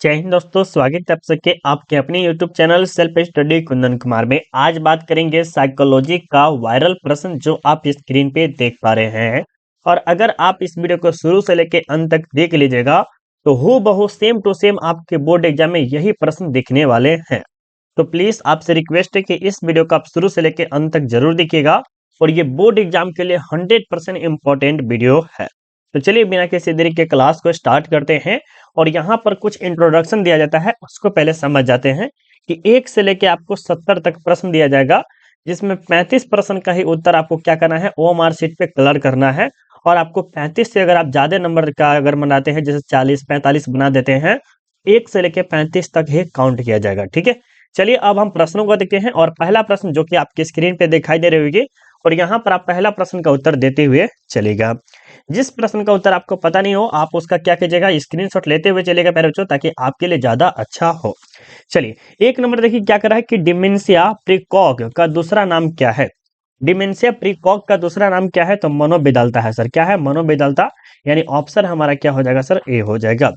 जय हिंद दोस्तों, स्वागत है आप सबके आपके अपने YouTube channel self study Kundan Kumar में। आज बात करेंगे साइकोलॉजी का वायरल प्रश्न जो आप स्क्रीन पे देख पा रहे हैं। और अगर आप इस वीडियो को शुरू से लेके अंत तक देख लीजिएगा तो हूबहू सेम टू सेम आपके बोर्ड एग्जाम में यही प्रश्न दिखने वाले हैं। तो प्लीज आपसे रिक्वेस्ट है कि इस वीडियो को आप शुरू से लेके अंत तक जरूर देखिएगा और ये बोर्ड एग्जाम के लिए 100% इम्पोर्टेंट वीडियो है। तो चलिए बिना किसी देरी के क्लास को स्टार्ट करते हैं। और यहाँ पर कुछ इंट्रोडक्शन दिया जाता है, उसको पहले समझ जाते हैं कि 1 से लेके आपको 70 तक प्रश्न दिया जाएगा, जिसमें 35 प्रश्न का ही उत्तर आपको क्या करना है, ओएमआर शीट पे कलर करना है। और आपको 35 से अगर आप ज्यादा नंबर का अगर बनाते हैं, जैसे 40 45 बना देते हैं, 1 से लेके 35 तक ही काउंट किया जाएगा। ठीक है, चलिए अब हम प्रश्नों को देखते हैं। और पहला प्रश्न जो कि आपकी स्क्रीन पे दिखाई दे रही होगी, और यहाँ पर आप पहला प्रश्न का उत्तर देते हुए चलेगा। जिस प्रश्न का उत्तर आपको पता नहीं हो, आप उसका क्या कीजिएगा, स्क्रीनशॉट लेते हुए चलेगा प्यारे बच्चों, ताकि आपके लिए ज्यादा अच्छा हो। चलिए 1 नंबर देखिए क्या कर रहा है कि डिमेंशिया प्रीकॉग का दूसरा नाम क्या है। डिमेंशिया प्रीकॉग का दूसरा नाम क्या है, तो मनोविकलता है सर। क्या है, मनोविकलता, यानी ऑप्शन हमारा क्या हो जाएगा सर, ए हो जाएगा।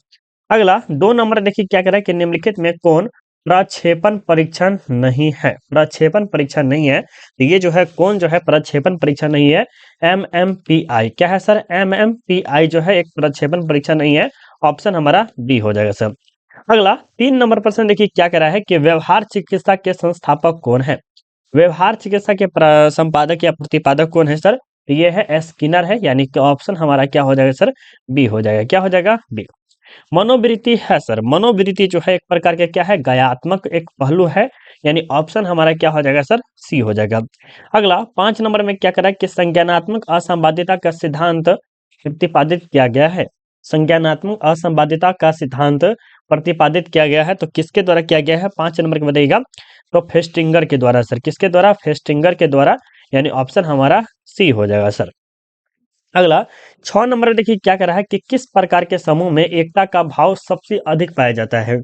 अगला 2 नंबर देखिए क्या कर रहा है कि निम्नलिखित में कौन प्रक्षेपण परीक्षण नहीं है। प्रक्षेपण परीक्षण नहीं है, तो ये जो है कौन जो है प्रक्षेपण परीक्षण नहीं है, एमएमपीआई। क्या है सर, एमएमपीआई जो है एक प्रक्षेपण परीक्षण नहीं है। ऑप्शन हमारा डी हो जाएगा सर। अगला 3 नंबर प्रश्न देखिए क्या कह रहा है कि व्यवहार चिकित्सा के संस्थापक कौन है। व्यवहार चिकित्सा के संपादक या प्रतिपादक कौन है सर, ये है स्किनर है, यानी कि ऑप्शन हमारा क्या हो जाएगा सर, बी हो जाएगा। क्या हो जाएगा, बी। मनोवृत्ति है सर, मनोवृत्ति जो है एक प्रकार के क्या है, गयात्मक एक पहलू है, यानी ऑप्शन हमारा क्या हो जाएगा सर, सी हो जाएगा। अगला 5 नंबर में क्या करा कि संज्ञानात्मक असंवादिता का सिद्धांत प्रतिपादित किया गया है। संज्ञानात्मक असंवादिता का सिद्धांत प्रतिपादित किया गया है, तो किसके द्वारा किया गया है, 5 नंबर के बताइएगा, तो फेस्टिंगर के द्वारा सर। किसके द्वारा, फेस्टिंगर के द्वारा, यानी ऑप्शन हमारा सी हो जाएगा सर। अगला 6 नंबर देखिए क्या कह रहा है कि किस प्रकार के समूह में एकता का भाव सबसे अधिक पाया जाता है।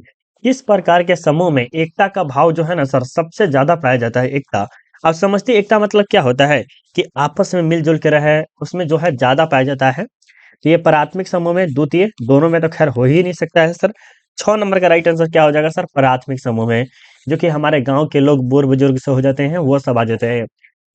किस प्रकार के समूह में एकता का भाव जो है ना सर, सबसे ज्यादा पाया जाता है। एकता, आप समझते हैं एकता मतलब क्या होता है, कि आपस में मिलजुल के रहे, उसमें जो है ज्यादा पाया जाता है। तो ये प्राथमिक समूह में, द्वितीय, दोनों में तो खैर हो ही नहीं सकता है सर। 6 नंबर का राइट आंसर क्या हो जाएगा सर, प्राथमिक समूह में, जो कि हमारे गांव के लोग बूढ़ बुजुर्ग से हो जाते हैं, वो सब आ जाते हैं।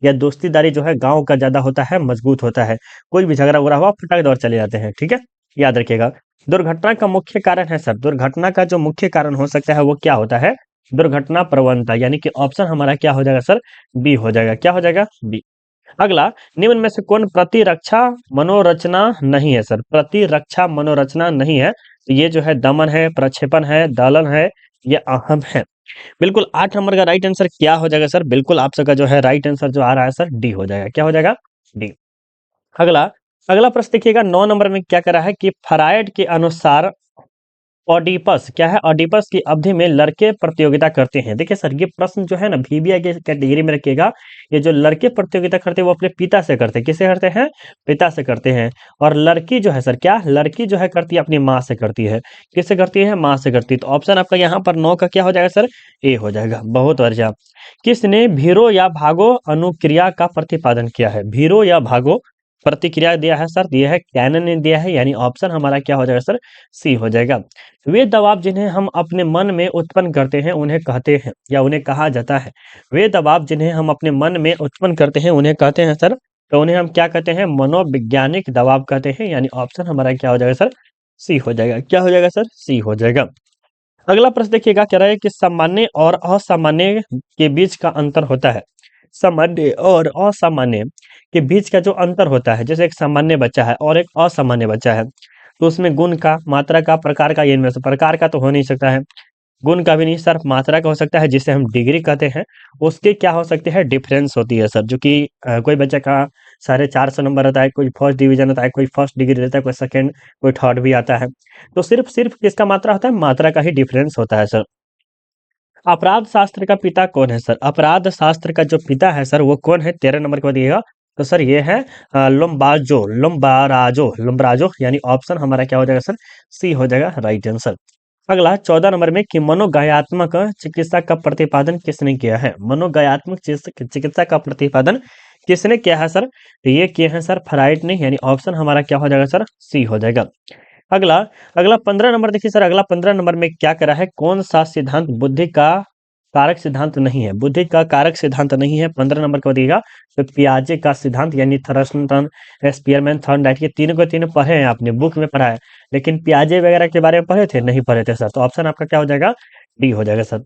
या दोस्तीदारी जो है गांव का ज्यादा होता है, मजबूत होता है। कोई भी झगड़ा वगड़ा हुआ, फटाक दौड़ चले जाते हैं। ठीक है, याद रखिएगा। दुर्घटना का मुख्य कारण है सर, दुर्घटना का जो मुख्य कारण हो सकता है वो क्या होता है, दुर्घटना प्रवणता, यानी कि ऑप्शन हमारा क्या हो जाएगा सर, बी हो जाएगा। क्या हो जाएगा, बी। अगला, निम्न में से कौन प्रतिरक्षा मनोरचना नहीं है सर। प्रतिरक्षा मनोरचना नहीं है, तो ये जो है दमन है, प्रक्षेपण है, दलन है, ये अहम है। बिल्कुल 8 नंबर का राइट आंसर क्या हो जाएगा सर, बिल्कुल आप सबका जो है राइट आंसर जो आ रहा है सर, डी हो जाएगा। क्या हो जाएगा, डी। अगला अगला प्रश्न देखिएगा 9 नंबर में क्या करा है कि फ्रायड के अनुसार ऑडिपस क्या है, ऑडिपस की अवधि में लड़के प्रतियोगिता करते हैं। देखिए सर, ये प्रश्न जो है ना वीवीआई के कैटेगरी में रखिएगा। ये जो लड़के प्रतियोगिता करते हैं वो अपने पिता से करते हैं। किससे करते हैं, पिता से करते हैं। और लड़की जो है सर, क्या लड़की जो है करती है, अपनी माँ से करती है। किससे करती है, माँ से करती है। तो ऑप्शन आपका यहाँ पर 9 का क्या हो जाएगा सर, ए हो जाएगा। बहुत बढ़िया। किसने भीरो या भागो अनुक्रिया का प्रतिपादन किया है। भीरो या भागो प्रतिक्रिया दिया है सर, दिया है कैनन ने दिया है, यानी ऑप्शन हमारा क्या हो जाएगा सर, सी हो जाएगा। वे दबाव जिन्हें हम अपने मन में उत्पन्न करते हैं उन्हें कहते हैं, या उन्हें कहा जाता है। वे दबाव जिन्हें हम अपने मन में उत्पन्न करते हैं उन्हें कहते हैं सर, तो उन्हें हम क्या कहते हैं, मनोवैज्ञानिक दबाव कहते हैं, यानी ऑप्शन हमारा क्या हो जाएगा सर, सी हो जाएगा। क्या हो जाएगा सर, सी हो जाएगा। अगला प्रश्न देखिएगा, कह रहा है कि सामान्य और असामान्य के बीच का अंतर होता है। सामान्य और असामान्य के बीच का जो अंतर होता है, जैसे एक सामान्य बच्चा है और एक असामान्य बच्चा है, तो उसमें गुण का, मात्रा का, प्रकार का, ये इनमें से प्रकार का तो हो नहीं सकता है, गुण का भी नहीं सर, मात्रा का हो सकता है, जिसे हम डिग्री कहते हैं। उसके क्या हो सकते हैं, डिफरेंस होती है सर, जो कि कोई बच्चे का 450 नंबर रहता है, कोई फर्स्ट डिवीजन रहता है, कोई फर्स्ट डिग्री रहता है, कोई सेकंड, कोई थर्ड भी आता है। तो सिर्फ सिर्फ किसका मात्रा होता है, मात्रा का ही डिफरेंस होता है सर। अपराध शास्त्र का पिता कौन है सर। अपराध शास्त्र का जो पिता है सर वो कौन है, 13 नंबर को दिएगा। तो सर ये है लुम्बाराजो, यानी ऑप्शन हमारा क्या हो जाएगा सर, सी हो जाएगा राइट आंसर। अगला 14 नंबर में कि मनोगयात्मक चिकित्सा का प्रतिपादन किसने किया है। मनोगयात्मक चिकित्सा का प्रतिपादन किसने किया है सर, तो ये किए हैं सर फ्राइड ने, यानी ऑप्शन हमारा क्या हो जाएगा सर, सी हो जाएगा। अगला अगला 15 नंबर देखिए सर, अगला 15 नंबर में क्या करा है, कौन सा सिद्धांत बुद्धि का कारक सिद्धांत नहीं है, बुद्धि का कारक सिद्धांत नहीं है 15 नंबर को दिएगा। तो पियाजे का सिद्धांत यानी थर्स्टन, स्पीयरमैन, थॉर्नडाइक, ये तीनों को तीनों पढ़े हैं आपने, बुक में पढ़ा है, लेकिन पियाजे वगैरह के बारे में पढ़े थे, नहीं पढ़े थे सर। तो ऑप्शन आपका क्या हो जाएगा, डी हो जाएगा सर।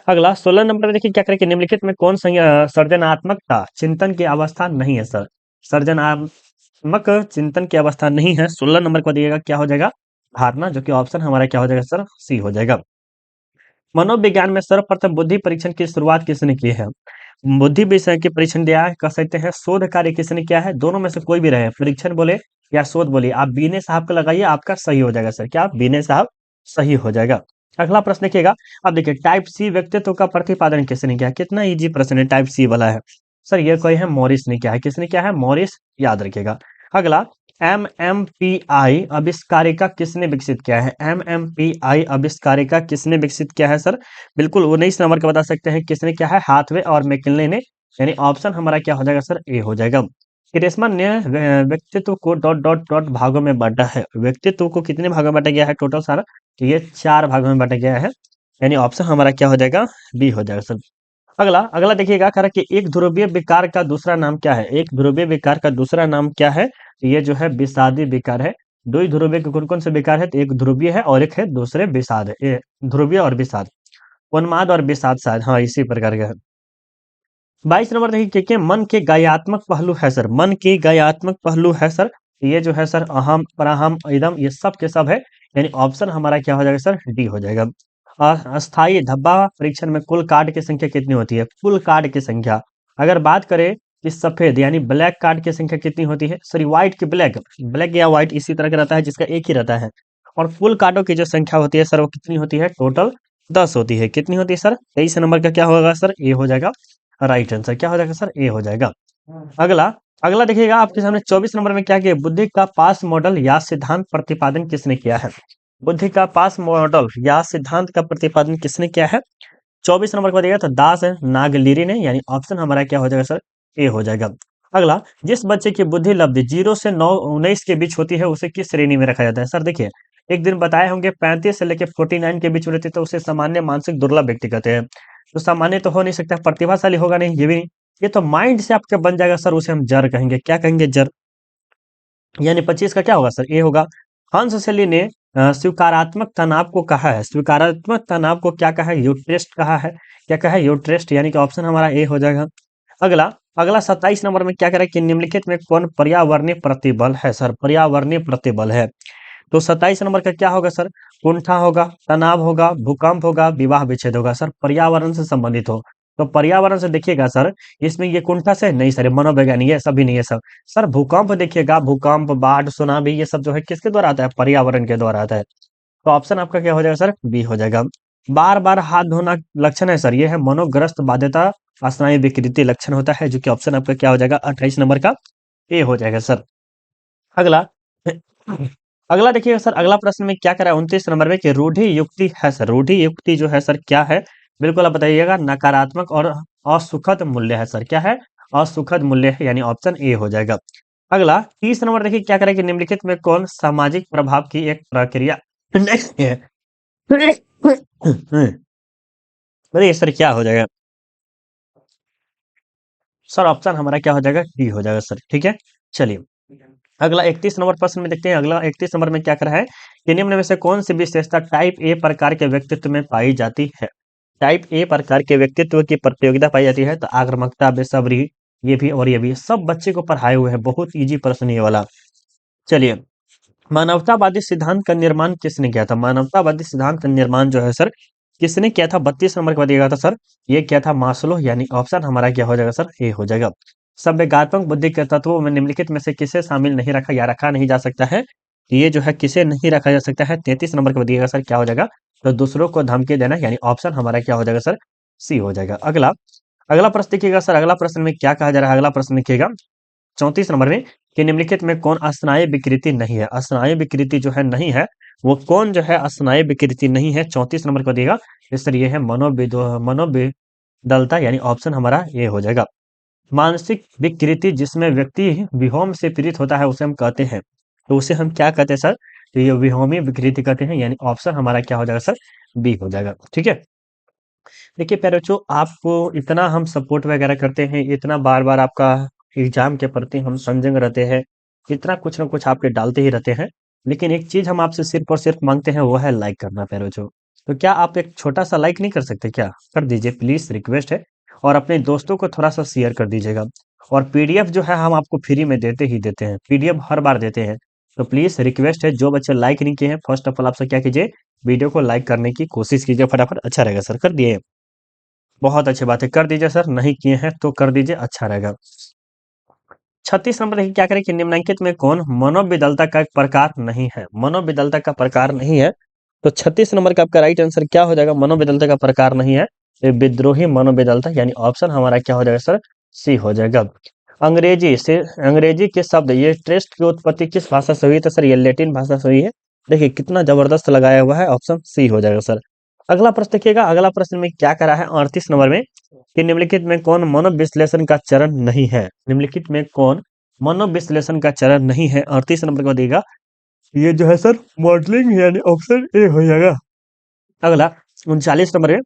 अगला 16 नंबर में देखिए क्या करें कि निम्नलिखित में कौन सर्जनात्मकता चिंतन की अवस्था नहीं है सर, सर्जनात्मक चिंतन की अवस्था नहीं है। 16 नंबर को दिएगा, क्या हो जाएगा, धारणा, जो कि ऑप्शन हमारा क्या हो जाएगा सर, सी हो जाएगा। मनोविज्ञान में सर्वप्रथम बुद्धि परीक्षण की शुरुआत किसने की है, बुद्धि विषय के परीक्षण दिया है, कह सकते हैं शोध कार्य किसने किया है, दोनों में से कोई भी रहे, परीक्षण बोले या शोध बोले, आप बीने साहब का लगाइए, आपका सही हो जाएगा सर, क्या बीने साहब सही हो जाएगा। अगला प्रश्न देखिएगा, अब देखिए टाइप सी व्यक्तित्व का प्रतिपादन किसने किया, कितना इजी प्रश्न है, टाइप सी वाला है सर, ये कोई है मॉरिस ने किया है, किसने किया है, मॉरिस, याद रखिएगा। अगला एमएमपीआई आविष्कारिका किसने विकसित किया है, एमएमपीआई आविष्कारिका किसने विकसित किया है सर, बिल्कुल 19 नंबर का बता सकते हैं, किसने किया है, हाथवे और मैकिन्ले ने, यानी ऑप्शन हमारा क्या हो जाएगा सर, ए हो जाएगा। क्रिस्मन ने व्यक्तित्व को डॉट डॉट डॉट भागों में बांटा है, व्यक्तित्व को कितने भागों में बांटा गया है टोटल सारा, तो ये 4 भागों में बांटा गया है, यानी ऑप्शन हमारा क्या हो जाएगा, बी हो जाएगा सर। अगला अगला देखिएगा, कह रहा है कि एक ध्रुवीय विकार का दूसरा नाम क्या है, एक ध्रुवीय विकार का दूसरा नाम क्या है, तो ये जो है विषादी विकार है। दो ही ध्रुवीय के कौन कौन से विकार है, तो एक ध्रुवीय है और एक है दूसरे विषाद है, ये ध्रुवीय और विषाद, उन्माद और विषाद शायद, हाँ इसी प्रकार का है। 22 नंबर देखिए कि मन के गायात्मक पहलू है सर, मन के गायात्मक पहलू है सर, ये जो है सर अहम पराहम इदम, ये सब के सब है, यानी ऑप्शन हमारा क्या हो जाएगा सर, डी हो जाएगा। अस्थाई धब्बा परीक्षण में कुल कार्ड की संख्या कितनी होती है, कुल कार्ड की संख्या, अगर बात करें कि सफेद यानी ब्लैक कार्ड की संख्या कितनी होती है, सॉरी व्हाइट की ब्लैक, ब्लैक या व्हाइट इसी तरह का रहता है, जिसका एक ही रहता है, और फुल कार्डों की जो संख्या होती है सर वो कितनी होती है, टोटल 10 होती है, कितनी होती है सर, 23 नंबर का क्या होगा सर, ए हो जाएगा, राइट आंसर क्या हो जाएगा सर, ए हो जाएगा। अगला अगला देखिएगा आपके सामने 24 नंबर में क्या किया, बुद्धि का पास मॉडल या सिद्धांत प्रतिपादन किसने किया है, बुद्धि का पास मॉडल या सिद्धांत का प्रतिपादन किसने किया है, 24 नंबर को दिया तो दास है नागलिरी ने, यानी ऑप्शन हमारा क्या हो जाएगा सर, ए हो जाएगा। अगला जिस बच्चे की बुद्धि लब्धि 0 से 19 के बीच होती है उसे किस श्रेणी में रखा जाता है, सर देखिए एक दिन बताए होंगे 35 से लेकर 49 के बीच में रहती है तो उसे सामान्य मानसिक दुर्लभ व्यक्ति कहते हैं, तो सामान्य तो हो नहीं सकता, प्रतिभाशाली होगा नहीं, ये भी नहीं, ये तो माइंड से आपका बन जाएगा सर, उसे हम जर कहेंगे, क्या कहेंगे, जर, यानी 25 का क्या होगा सर, ए होगा। हंस शैली ने स्वीकारात्मक तनाव को कहा है, स्वीकारात्मक तनाव को क्या कहा है, यूट्रेस्ट कहा है, क्या कहा है, यूट्रेस्ट, यानी कि ऑप्शन हमारा ए हो जाएगा। अगला अगला 27 नंबर में क्या करें कि निम्नलिखित में कौन पर्यावरणीय प्रतिबल है सर, पर्यावरणीय प्रतिबल है, तो 27 नंबर का क्या होगा सर, कुंठा होगा, तनाव होगा, भूकंप होगा, विवाह विच्छेद होगा, सर पर्यावरण से संबंधित हो, तो पर्यावरण से देखिएगा सर, इसमें ये कुंठा से नहीं सर, ये मनोवैज्ञानिक है, सभी नहीं है सब, सर भूकंप देखिएगा, भूकंप, बाढ़, सुनामी, ये सब जो है किसके द्वारा आता है, पर्यावरण के द्वारा आता है, तो ऑप्शन आपका क्या हो जाएगा सर, बी हो जाएगा। बार बार हाथ धोना लक्षण है सर, ये है मनोग्रस्त बाध्यता स्नायु विकृति लक्षण होता है, जो कि ऑप्शन आपका क्या हो जाएगा, 28 नंबर का ए हो जाएगा सर। अगला अगला देखिएगा सर, अगला प्रश्न में क्या करा है 29 नंबर में कि रूढ़ि युक्ति है सर, रूढ़ि युक्ति जो है सर क्या है, बिल्कुल आप बताइएगा, नकारात्मक और असुखद मूल्य है सर, क्या है, असुखद मूल्य है, यानी ऑप्शन ए हो जाएगा। अगला 30 नंबर देखिए क्या करें कि निम्नलिखित में कौन सामाजिक प्रभाव की एक प्रक्रिया नहीं है, अरे सर क्या हो जाएगा सर, ऑप्शन हमारा क्या हो जाएगा, डी हो जाएगा सर, ठीक है। चलिए अगला 31 नंबर प्रश्न में देखते हैं, अगला 31 नंबर में क्या करा है कि निम्न में से कौन सी विशेषता टाइप ए प्रकार के व्यक्तित्व में पाई जाती है, टाइप ए प्रकार के व्यक्तित्व की प्रतियोगिता पाई जाती है, तो आक्रामकता, बेसब्री, ये भी और ये भी, सब बच्चे को पढ़ाए हुए हैं, बहुत इजी प्रश्न ये वाला। चलिए मानवतावादी सिद्धांत का निर्माण किसने किया था, मानवतावादी सिद्धांत का निर्माण जो है सर किसने किया था, 32 नंबर का दिया था सर, ये क्या था, मास्लो, यानी ऑप्शन हमारा क्या हो जाएगा सर, ए हो जाएगा। संवेगात्मक बुद्धि के तत्वों में निम्नलिखित में से किसे शामिल नहीं रखा या रखा नहीं जा सकता है, ये जो है किसे नहीं रखा जा सकता है, 33 नंबर का दिएगा सर, क्या हो जाएगा, तो दूसरों को धमकी देना, यानी ऑप्शन हमारा क्या हो जाएगा सर, सी हो जाएगा। अगला अगला प्रश्न देखिएगा सर, अगला प्रश्न में क्या कहा जा रहा है, अगला प्रश्न देखिएगा 34 नंबर में कि निम्नलिखित में कौन अस्नायु विकृति नहीं है, अस्नायु विकृति जो है नहीं है, वो कौन जो है अस्नायु विकृति नहीं है, 34 नंबर को दिएगा, इस तरह ये है मनोविदलता, यानी ऑप्शन हमारा ये हो जाएगा। मानसिक विकृति जिसमें व्यक्ति विहोम से पीड़ित होता है उसे हम कहते हैं, तो उसे हम क्या कहते हैं सर, तो ये विहंगमी विकृति कहते हैं, यानी ऑप्शन हमारा क्या हो जाएगा सर, बी हो जाएगा। ठीक है, देखिए प्यारे बच्चों, आपको इतना हम सपोर्ट वगैरह करते हैं, इतना बार बार आपका एग्जाम के प्रति हम संजग रहते हैं, इतना कुछ ना कुछ आपके डालते ही रहते हैं, लेकिन एक चीज हम आपसे सिर्फ और सिर्फ मांगते हैं, वो है लाइक करना प्यारे बच्चों। तो क्या आप एक छोटा सा लाइक नहीं कर सकते क्या? कर दीजिए प्लीज, रिक्वेस्ट है। और अपने दोस्तों को थोड़ा सा शेयर कर दीजिएगा। और पीडीएफ जो है हम आपको फ्री में देते ही देते हैं, पीडीएफ हर बार देते हैं। तो प्लीज रिक्वेस्ट है, जो बच्चे लाइक नहीं किए हैं, फर्स्ट ऑफ ऑल आपसे क्या कीजिए, वीडियो को लाइक करने की कोशिश कीजिए फटाफट, अच्छा रहेगा सर। कर दिए? बहुत अच्छी बात है, कर दीजिए सर। नहीं किए हैं तो कर दीजिए, अच्छा रहेगा। 36 नंबर देखिए, क्या करें कि निम्नलिखित में कौन मनोविदलता का एक प्रकार नहीं है? मनोविदलता का प्रकार नहीं है, तो 36 नंबर का आपका राइट आंसर क्या हो जाएगा? मनोविदलता का प्रकार नहीं है, ये विद्रोही मनोविदलता, यानी ऑप्शन हमारा क्या हो जाएगा सर, सी हो जाएगा। अंग्रेजी से, अंग्रेजी के शब्द, ये टेस्ट की उत्पत्ति किस भाषा से हुई? तो सर ये लैटिन भाषा से हुई है। देखिए कितना जबरदस्त लगाया हुआ है, ऑप्शन सी हो जाएगा सर। अगला प्रश्न देखिएगा, अगला प्रश्न में क्या करा है 38 नंबर में, कि निम्नलिखित में कौन मनोविश्लेषण का चरण नहीं है? निम्नलिखित में कौन मनोविश्लेषण का चरण नहीं है? 38 नंबर को देगा, ये जो है सर मॉडलिंग, यानी ऑप्शन ए हो जाएगा। अगला 39 नंबर है,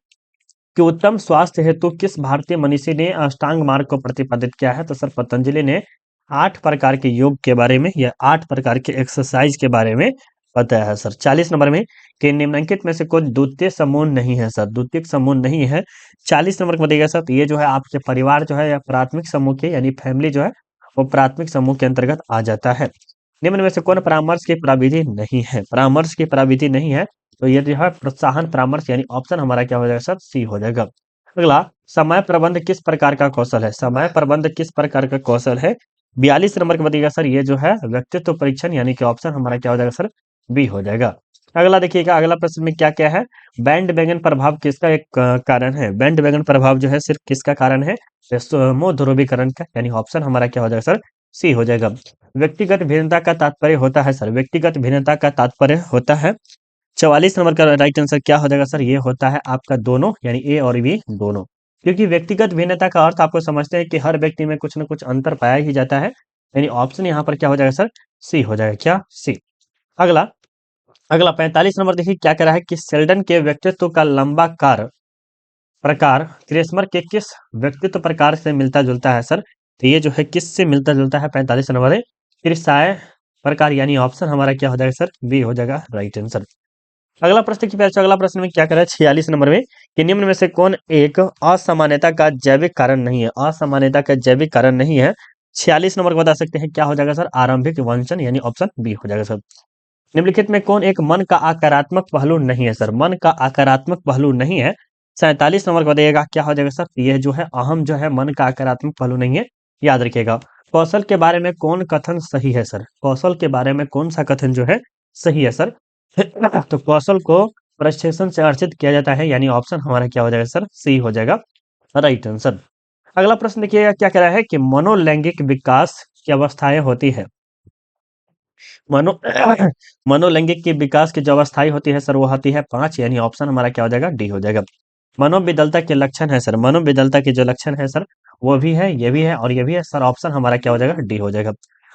कि उत्तम स्वास्थ्य हेतु किस भारतीय मनीषी ने अष्टांग मार्ग को प्रतिपादित किया है? तो सर पतंजलि ने 8 प्रकार के योग के बारे में, या 8 प्रकार के एक्सरसाइज के बारे में बताया है सर। 40 नंबर में, कि निम्नलिखित में से कोई द्वितीय समूह नहीं है सर, द्वितीय समूह नहीं है। 40 नंबर को बताइएगा सर, तो ये जो है आपके परिवार जो है, या प्राथमिक समूह के, यानी फैमिली जो है, वो प्राथमिक समूह के अंतर्गत आ जाता है। निम्न में से कौन परामर्श की प्राविधि नहीं है? परामर्श की प्राविधि नहीं है, तो ये जो है प्रोत्साहन परामर्श, यानी ऑप्शन हमारा क्या हो जाएगा सर, सी हो जाएगा। अगला, समय प्रबंध किस प्रकार का कौशल है? समय प्रबंध किस प्रकार का कौशल है? 42 नंबर का बताइएगा सर, ये जो है व्यक्तित्व परीक्षण, यानी कि ऑप्शन हमारा क्या हो जाएगा सर, बी हो जाएगा। अगला देखिएगा, अगला प्रश्न में क्या क्या है, बैंड वैगन प्रभाव किसका एक कारण है? बैंड वैगन प्रभाव जो है सिर्फ किसका कारण है? समूह ध्रुवीकरण का, यानी ऑप्शन हमारा क्या हो जाएगा सर, सी हो जाएगा। व्यक्तिगत भिन्नता का तात्पर्य होता है सर, व्यक्तिगत भिन्नता का तात्पर्य होता है, 44 नंबर का राइट आंसर क्या हो जाएगा सर, ये होता है आपका दोनों, यानी ए और बी दोनों। क्योंकि व्यक्तिगत भिन्नता का अर्थ आपको समझते हैं कि हर व्यक्ति में कुछ न कुछ अंतर पाया ही जाता है, यानी ऑप्शन यहाँ पर क्या हो जाएगा सर, सी हो जाएगा। क्या? सी। अगला, अगला 45 नंबर देखिए, क्या कह रहा है कि शेल्डन के व्यक्तित्व का लंबा कार प्रकार क्रेसमर के किस व्यक्तित्व प्रकार से मिलता जुलता है सर? तो ये जो है किससे मिलता जुलता है? 45 नंबर है, क्रिसाय प्रकार, यानी ऑप्शन हमारा क्या हो जाएगा सर, बी हो जाएगा राइट आंसर। अगला प्रश्न की पहले, अगला प्रश्न में क्या करा है 46 नंबर में, कि निम्न में से कौन एक असामान्यता का जैविक कारण नहीं है? असामान्यता का जैविक कारण नहीं है। 46 नंबर को बता सकते हैं, क्या हो जाएगा सर, आरंभिक वंचन, यानी ऑप्शन बी हो जाएगा सर। निम्नलिखित में कौन एक मन का आकारात्मक पहलू नहीं है सर? मन का आकारात्मक पहलू नहीं है। 47 नंबर को बताइएगा, क्या हो जाएगा सर, ये जो है अहम जो है मन का आकारात्मक पहलू नहीं है, याद रखिएगा। कौशल के बारे में कौन कथन सही है सर? कौशल के बारे में कौन सा कथन जो है सही है सर? तो कौशल को प्रशिक्षण से अर्जित किया जाता है, यानी ऑप्शन हमारा क्या हो जाएगा सर, सी हो जाएगा राइट आंसर। अगला प्रश्न देखिएगा, क्या कह रहा है कि मनोलैंगिक विकास की अवस्थाएं होती है। मनो मनोलैंगिक के विकास की जो अवस्थाएं होती है सर, वो होती है 5, यानी ऑप्शन हमारा क्या हो जाएगा, डी हो जाएगा। मनोविदलता के लक्षण है सर, मनोविदलता के जो लक्षण है सर, वो भी है, ये भी है और ये भी है सर, ऑप्शन हमारा क्या हो जाएगा, डी हो जाएगा।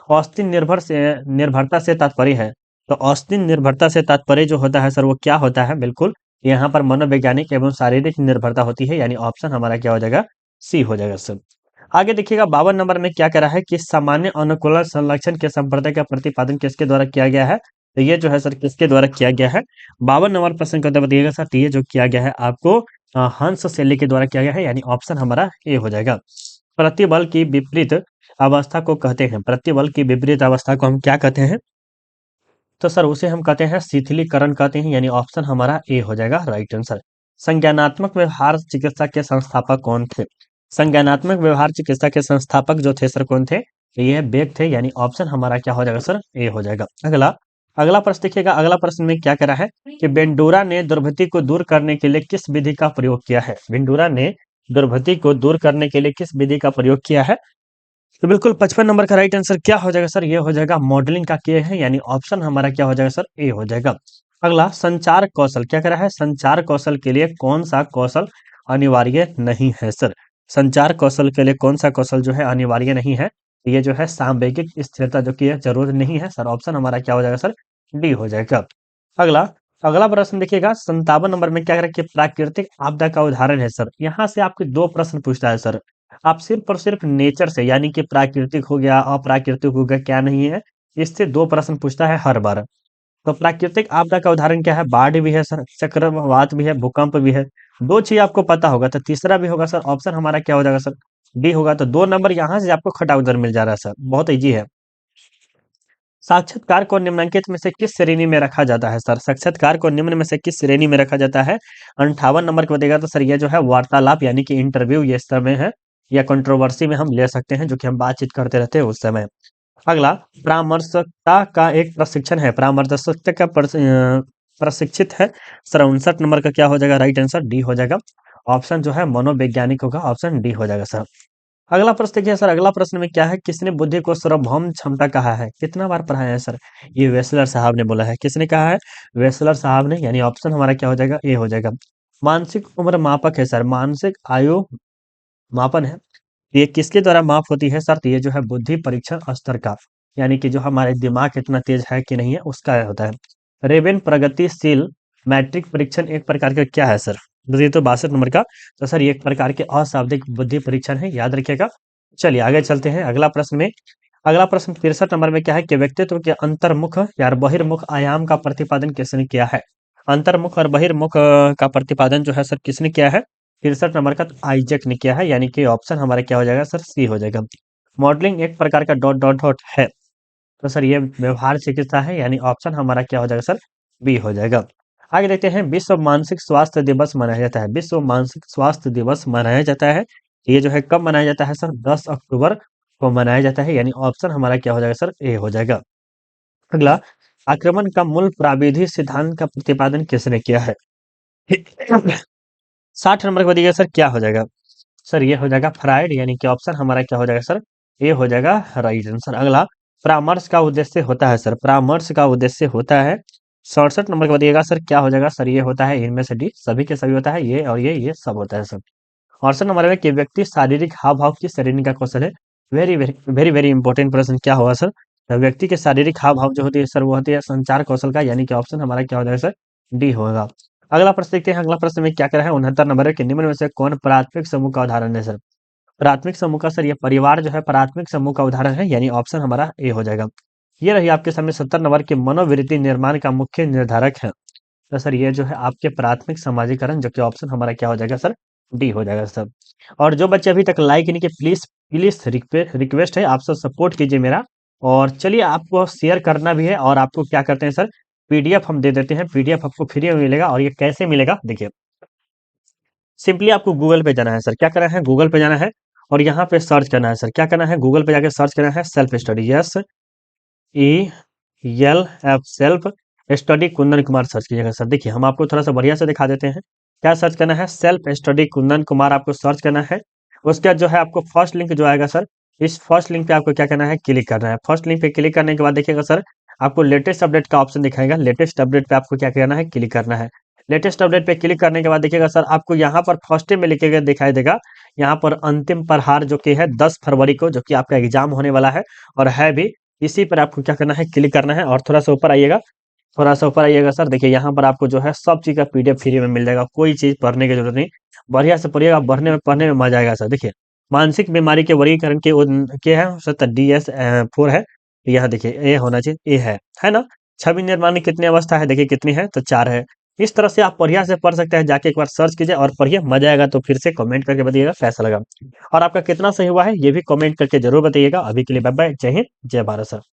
औस्तीन निर्भरता से तात्पर्य है, तो औस्तीन निर्भरता से तात्पर्य जो होता है सर, वो क्या होता है? बिल्कुल यहाँ पर मनोवैज्ञानिक एवं शारीरिक निर्भरता होती है, यानी ऑप्शन हमारा क्या हो जाएगा, सी हो जाएगा सर। आगे देखिएगा 52 नंबर में क्या करा है कि सामान्य अनुकूलन संरक्षण के संप्रदाय का प्रतिपादन किसके द्वारा किया गया है? तो ये जो है सर किसके द्वारा किया गया है? 52 नंबर प्रश्न का उत्तर बताइएगा सर, तो ये जो किया गया है आपको हंस शैली के द्वारा किया गया है, यानी ऑप्शन हमारा ए हो जाएगा। प्रतिबल की विपरीत अवस्था को कहते हैं, प्रतिबल की विपरीत अवस्था को हम क्या कहते हैं? तो सर उसे हम कहते हैं शिथिलीकरण कहते हैं, यानी ऑप्शन हमारा ए हो जाएगा राइट आंसर। संज्ञानात्मक व्यवहार चिकित्सा के संस्थापक कौन थे? संज्ञानात्मक व्यवहार चिकित्सा के संस्थापक जो थे सर, कौन थे? तो ये बेक थे, यानी ऑप्शन हमारा क्या हो जाएगा सर, ए हो जाएगा। अगला, अगला प्रश्न देखिएगा, अगला प्रश्न में क्या करा है कि बेंडूरा ने दुर्भति को दूर करने के लिए किस विधि का प्रयोग किया है? बेंडूरा ने दुर्भति को दूर करने के लिए किस विधि का प्रयोग किया है? तो बिल्कुल 55 नंबर का राइट आंसर क्या हो जाएगा सर, ये हो जाएगा मॉडलिंग का किए है, यानी ऑप्शन हमारा क्या हो जाएगा सर, ए हो जाएगा। अगला, संचार कौशल, क्या करा है, संचार कौशल के लिए कौन सा कौशल अनिवार्य नहीं है सर? संचार कौशल के लिए कौन सा कौशल जो है अनिवार्य नहीं है? ये जो है सामवेगिक स्थिरता जो की है जरूरत नहीं है सर, ऑप्शन हमारा क्या हो जाएगा सर, डी हो जाएगा। अगला अगला प्रश्न देखिएगा 57 नंबर में क्या रखिए, प्राकृतिक आपदा का उदाहरण है सर। यहाँ से आपके दो प्रश्न पूछता है सर। आप सिर्फ और सिर्फ नेचर से, यानी कि प्राकृतिक हो गया, अप्राकृतिक हो गया, क्या नहीं है, इससे दो प्रश्न पूछता है हर बार। तो प्राकृतिक आपदा का उदाहरण क्या है, बाढ़ भी है सर, चक्रवात भी है, भूकंप भी है। दो चीज आपको पता होगा, तो तीसरा भी होगा सर। ऑप्शन हमारा क्या हो जाएगा सर, डी होगा। तो 2 नंबर यहाँ से आपको खटा उधर मिल जा रहा है सर, बहुत इजी है। साक्षात्कार को निम्नलिखित में से किस श्रेणी में रखा जाता है सर, साक्षात्कार को निम्न में से किस श्रेणी में रखा जाता है। 58 नंबर को देगा तो सर ये जो है वार्तालाप यानी कि इंटरव्यू, ये समय है, या कंट्रोवर्सी में हम ले सकते हैं, जो कि हम बातचीत करते रहते हैं उस समय। अगला परामर्शकता का एक प्रशिक्षण है, परामर्शकता का प्रशिक्षित है सर। 59 नंबर का क्या हो जाएगा, राइट आंसर डी हो जाएगा। ऑप्शन जो है मनोवैज्ञानिक होगा, ऑप्शन डी हो जाएगा सर। अगला प्रश्न देखिए सर, अगला प्रश्न में क्या है, किसने बुद्धि को सार्वभौम क्षमता कहा है, कितना बार पढ़ाया है सर। ये वेसलर साहब ने बोला है। किसने कहा है, वेसलर साहब ने। यानी ऑप्शन हमारा क्या हो जाएगा, ए हो जाएगा। मानसिक उम्र मापक है सर, मानसिक आयु मापन है। ये किसके द्वारा माप होती है सर, तो ये जो है बुद्धि परीक्षण स्तर का, यानी कि जो हमारे दिमाग कितना तेज है कि नहीं है उसका होता है। रेवेन प्रगतिशील मैट्रिक परीक्षण एक प्रकार का क्या है सर, ये तो 62 नंबर का। तो सर ये एक प्रकार के अशाब्दिक बुद्धि परीक्षण है, याद रखिएगा। चलिए आगे चलते हैं अगला प्रश्न में। अगला प्रश्न 63 नंबर में क्या है कि व्यक्तित्व के अंतर्मुख या बहिर्मुख आयाम का प्रतिपादन किसने किया है। अंतर्मुख और बहिर्मुख का प्रतिपादन जो है सर किसने किया है, 63 नंबर का तो आइजैक ने किया है। यानी कि ऑप्शन हमारा क्या हो जाएगा सर, सी हो जाएगा। मॉडलिंग एक प्रकार का डॉट डॉट डॉट है, तो सर ये व्यवहार चिकित्सा है, यानी ऑप्शन हमारा क्या हो जाएगा सर, बी हो जाएगा। आगे देखते हैं, विश्व मानसिक स्वास्थ्य दिवस मनाया जाता है, विश्व मानसिक स्वास्थ्य दिवस मनाया जाता है। ये जो है कब मनाया जाता है सर, 10 अक्टूबर को मनाया जाता है। यानी ऑप्शन हमारा क्या हो जाएगा सर, ए हो जाएगा। अगला, आक्रमण का मूल प्राविधिक सिद्धांत का प्रतिपादन किसने किया है। 60 नंबर को दिया सर, क्या हो जाएगा सर, ये हो जाएगा फ्राइड। यानी कि ऑप्शन हमारा क्या हो जाएगा सर, ये हो जाएगा राइट आंसर। अगला, परामर्श का उद्देश्य होता है सर, परामर्श का उद्देश्य होता है। 67 नंबर को बताइएगा सर, क्या हो जाएगा सर, ये होता है इनमें से डी, सभी के सभी होता है, ये और ये सब होता है सर। 68 नंबर में कि व्यक्ति शारीरिक हाव भाव की श्रेणी का कौशल है। Very very very very important प्रश्न, क्या होगा सर, तो व्यक्ति के शारीरिक हाव भाव जो होती है सर, वो होती है संचार कौशल का। यानी कि ऑप्शन हमारा क्या हो जाएगा सर, डी होगा। अगला प्रश्न देखते हैं, अगला प्रश्न में क्या करा है। 69 नंबर है कि निम्न में से कौन प्राथमिक समूह का उदाहरण है सर। प्राथमिक समूह का सर, ये परिवार जो है प्राथमिक समूह का उदाहरण है। यानी ऑप्शन हमारा ए हो जाएगा। ये रही आपके सामने 70 नंबर के मनोवृत्ति निर्माण का मुख्य निर्धारक है। तो सर ये जो है आपके प्राथमिक समाजीकरण, जो कि ऑप्शन हमारा क्या हो जाएगा सर, डी हो जाएगा सर। और जो बच्चे अभी तक लाइक नहीं किए, प्लीज प्लीज रिक्वेस्ट है, आप सब सपोर्ट कीजिए मेरा। और चलिए आपको शेयर करना भी है, और आपको क्या करते हैं सर, पीडीएफ हम दे देते हैं, पीडीएफ आपको फ्री में मिलेगा। और ये कैसे मिलेगा देखिए, सिंपली आपको गूगल पे जाना है सर, क्या करना है, गूगल पे जाना है और यहाँ पे सर्च करना है सर, क्या करना है, गूगल पे जाके सर्च करना है self study, yes E L F self study Kundan Kumar search कीजिएगा सर। देखिए हम आपको थोड़ा सा बढ़िया से दिखा देते हैं। क्या सर्च करना है, सेल्फ स्टडी कुंदन कुमार आपको सर्च करना है। उसके बाद जो है आपको फर्स्ट लिंक जो आएगा सर, इस फर्स्ट लिंक पे आपको क्या करना है, क्लिक करना है। फर्स्ट लिंक पे क्लिक करने के बाद देखिएगा सर, आपको लेटेस्ट अपडेट का ऑप्शन दिखाएगा। लेटेस्ट अपडेट पे आपको क्या करना है, क्लिक करना है। लेटेस्ट अपडेट पे क्लिक करने के बाद देखिएगा सर, आपको यहाँ पर फर्स्ट में लिखेगा दिखाई देगा, यहाँ पर अंतिम प्रहार जो कि है 10 फरवरी को, जो कि आपका एग्जाम होने वाला है और है भी, इसी पर आपको क्या करना है, क्लिक करना है। और थोड़ा सा ऊपर आइएगा, थोड़ा सा ऊपर आइएगा सर, देखिए यहाँ पर आपको जो है सब चीज़ का पीडीएफ फ्री में मिल जाएगा, कोई चीज़ पढ़ने की जरूरत नहीं। बढ़िया से पढ़िएगा, पढ़ने में मजा आएगा सर। देखिए मानसिक बीमारी के वर्गीकरण के है सर, DS4 है। यहाँ देखिए ए होना चाहिए, ए है ना। छवि निर्माण की कितनी अवस्था है, देखिए कितनी है, तो 4 है। इस तरह से आप बढ़िया से पढ़ सकते हैं, जाके एक बार सर्च कीजिए और पढ़िए, मजा आएगा। तो फिर से कमेंट करके बताइएगा कैसा लगा, और आपका कितना सही हुआ है ये भी कमेंट करके जरूर बताइएगा। अभी के लिए बाय बाय, जय हिंद जय भारत सर।